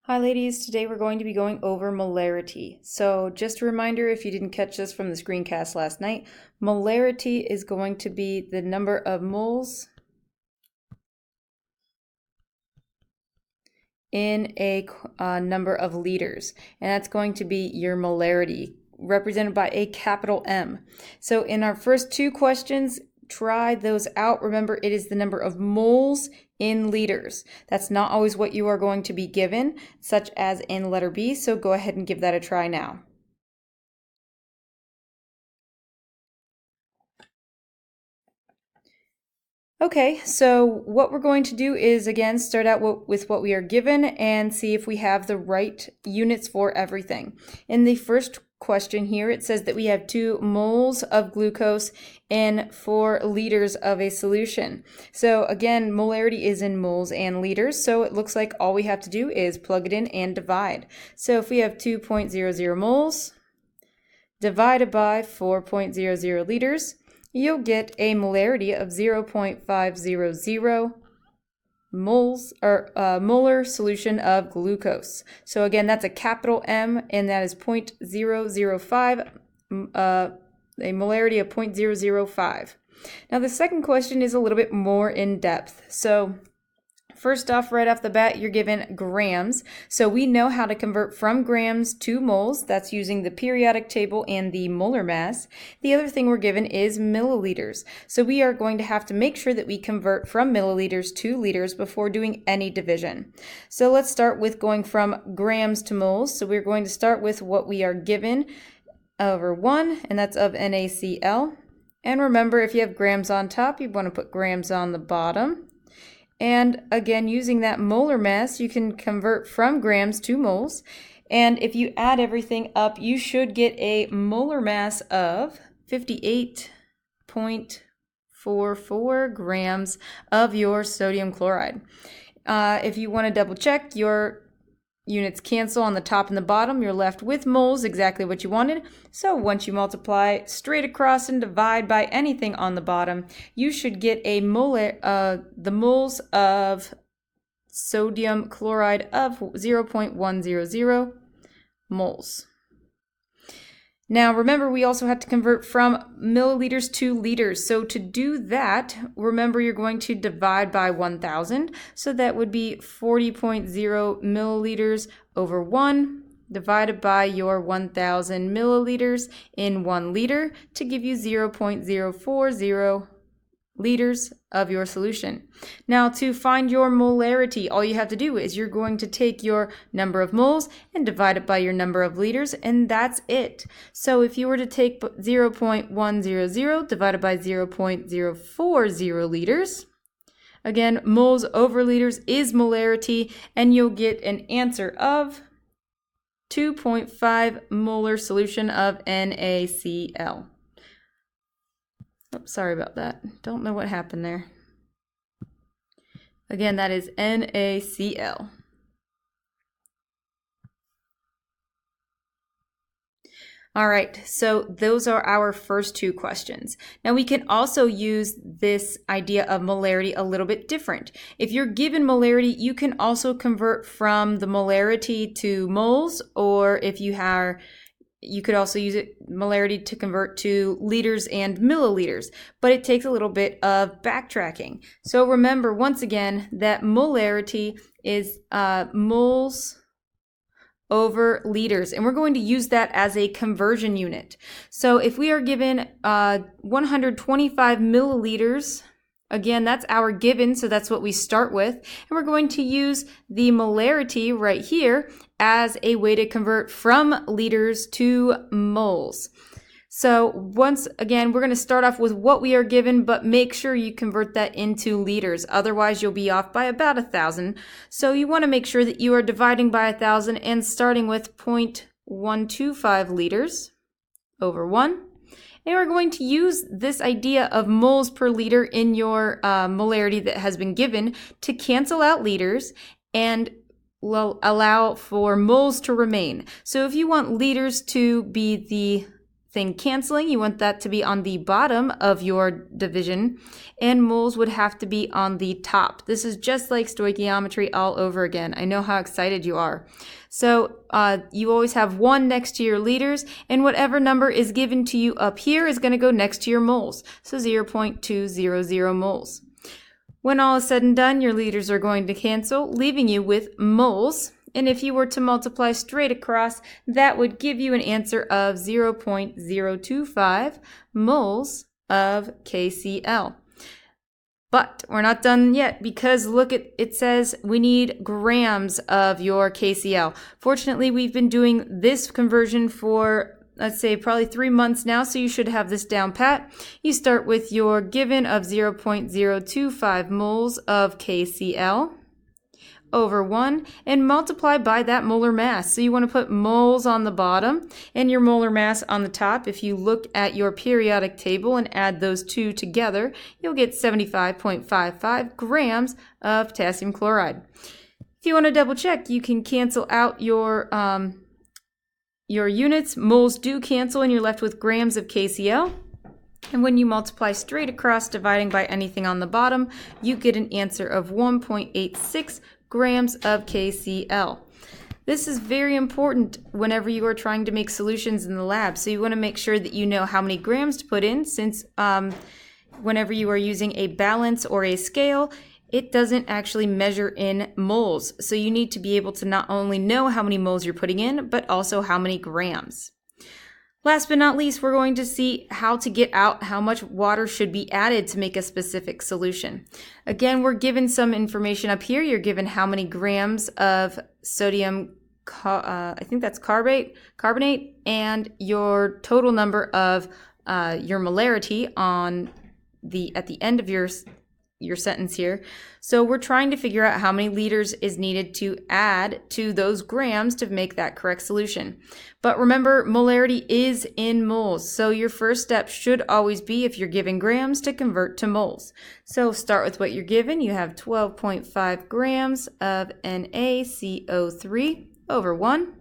Hi ladies, today we're going to be going over molarity. So just a reminder, if you didn't catch this from the screencast last night, molarity is going to be the number of moles in a number of liters, and that's going to be your molarity, represented by a capital M. So in our first two questions, try those out. Remember, it is the number of moles in liters. That's not always what you are going to be given, such as in letter B, so go ahead and give that a try now. Okay, so what we're going to do is, again, start out with what we are given and see if we have the right units for everything. In the first question here, it says that we have 2 moles of glucose in 4 liters of a solution. So again, molarity is in moles and liters, so it looks like all we have to do is plug it in and divide. So if we have 2.00 moles divided by 4.00 liters, you'll get a molarity of 0.500 moles, or molar solution of glucose. So again, that's a capital M, and that is 0.005, a molarity of 0.005. Now the second question is a little bit more in depth. So first off, right off the bat, you're given grams. So we know how to convert from grams to moles. That's using the periodic table and the molar mass. The other thing we're given is milliliters. So we are going to have to make sure that we convert from milliliters to liters before doing any division. So let's start with going from grams to moles. So we're going to start with what we are given over 1, and that's of NaCl. And remember, if you have grams on top, you want to put grams on the bottom. And again, using that molar mass, you can convert from grams to moles. And if you add everything up, you should get a molar mass of 58.44 grams of your sodium chloride. If you want to double check, your units cancel on the top and the bottom. You're left with moles, exactly what you wanted. So once you multiply straight across and divide by anything on the bottom, you should get a the moles of sodium chloride of 0.100 moles. Now remember, we also have to convert from milliliters to liters. So to do that, remember you're going to divide by 1,000. So that would be 40.0 milliliters over 1 divided by your 1,000 milliliters in 1 liter to give you 0.040 liters of your solution. Now to find your molarity, all you have to do is you're going to take your number of moles and divide it by your number of liters, and that's it. So if you were to take 0.100 divided by 0.040 liters, again, moles over liters is molarity, and you'll get an answer of 2.5 molar solution of NaCl. Oh, sorry about that. Don't know what happened there. Again, that is NaCl. All right, so those are our first two questions. Now we can also use this idea of molarity a little bit different. If you're given molarity, you can also convert from the molarity to moles, or if you are, you could also use molarity to convert to liters and milliliters, but it takes a little bit of backtracking. So remember, once again, that molarity is moles over liters, and we're going to use that as a conversion unit. So if we are given 125 milliliters, again, that's our given, so that's what we start with. And we're going to use the molarity right here as a way to convert from liters to moles. So once again, we're going to start off with what we are given, but make sure you convert that into liters. Otherwise, you'll be off by about 1,000. So you want to make sure that you are dividing by 1,000 and starting with 0.125 liters over 1. And we're going to use this idea of moles per liter in your molarity that has been given to cancel out liters and allow for moles to remain. So if you want liters to be the thing canceling, you want that to be on the bottom of your division, and moles would have to be on the top. This is just like stoichiometry all over again. I know how excited you are. So you always have 1 next to your liters, and whatever number is given to you up here is going to go next to your moles, so 0.200 moles. When all is said and done, your liters are going to cancel, leaving you with moles. And if you were to multiply straight across, that would give you an answer of 0.025 moles of KCl. But we're not done yet, because look, it says we need grams of your KCl. Fortunately, we've been doing this conversion for, let's say, probably 3 months now, so you should have this down pat. You start with your given of 0.025 moles of KCl over 1 and multiply by that molar mass. So you want to put moles on the bottom and your molar mass on the top. If you look at your periodic table and add those two together, you'll get 75.55 grams of potassium chloride. If you want to double check, you can cancel out your units. Moles do cancel and you're left with grams of KCl. And when you multiply straight across, dividing by anything on the bottom, you get an answer of 1.86 grams of KCl. This is very important whenever you are trying to make solutions in the lab. So you want to make sure that you know how many grams to put in, since whenever you are using a balance or a scale, it doesn't actually measure in moles. So you need to be able to not only know how many moles you're putting in, but also how many grams. Last but not least, we're going to see how to get out how much water should be added to make a specific solution. Again, we're given some information up here. You're given how many grams of sodium, I think that's carbonate, and your total number of your molarity at the end of your sentence here. So we're trying to figure out how many liters is needed to add to those grams to make that correct solution. But remember, molarity is in moles. So your first step should always be, if you're given grams, to convert to moles. So start with what you're given. You have 12.5 grams of NaCO3 over 1.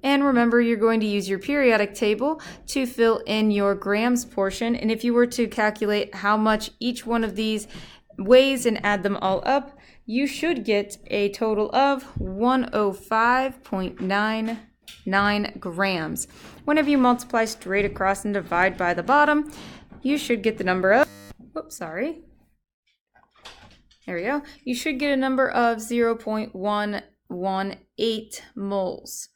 And remember, you're going to use your periodic table to fill in your grams portion. And if you were to calculate how much each one of these weighs and add them all up, you should get a total of 105.99 grams. Whenever you multiply straight across and divide by the bottom, you should get the number of, there we go. You should get a number of 0.118 moles.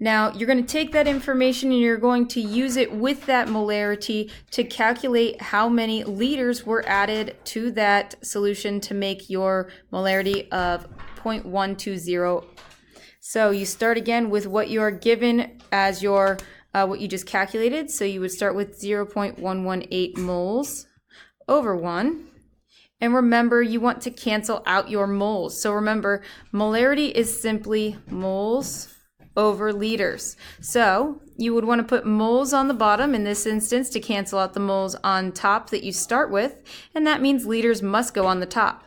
Now, you're going to take that information and you're going to use it with that molarity to calculate how many liters were added to that solution to make your molarity of 0.120. So you start again with what you are given as your what you just calculated. So you would start with 0.118 moles over 1. And remember, you want to cancel out your moles. So remember, molarity is simply moles over liters. So you would want to put moles on the bottom in this instance to cancel out the moles on top that you start with, and that means liters must go on the top.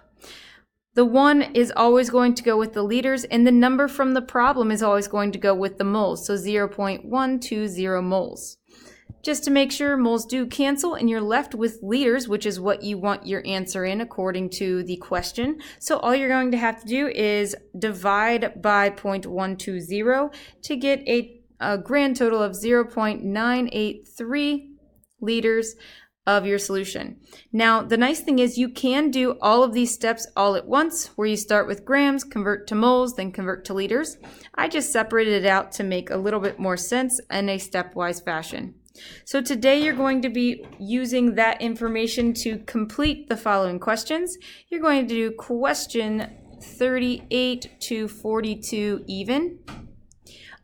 The 1 is always going to go with the liters, and the number from the problem is always going to go with the moles, so 0.120 moles. Just to make sure, moles do cancel and you're left with liters, which is what you want your answer in according to the question. So all you're going to have to do is divide by 0.120 to get a grand total of 0.983 liters of your solution. Now, the nice thing is you can do all of these steps all at once, where you start with grams, convert to moles, then convert to liters. I just separated it out to make a little bit more sense in a stepwise fashion. So today you're going to be using that information to complete the following questions. You're going to do question 38 to 42 even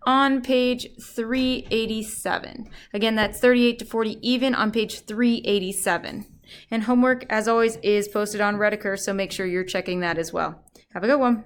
on page 387. Again, that's 38 to 40 even on page 387. And homework, as always, is posted on Rediker, so make sure you're checking that as well. Have a good one.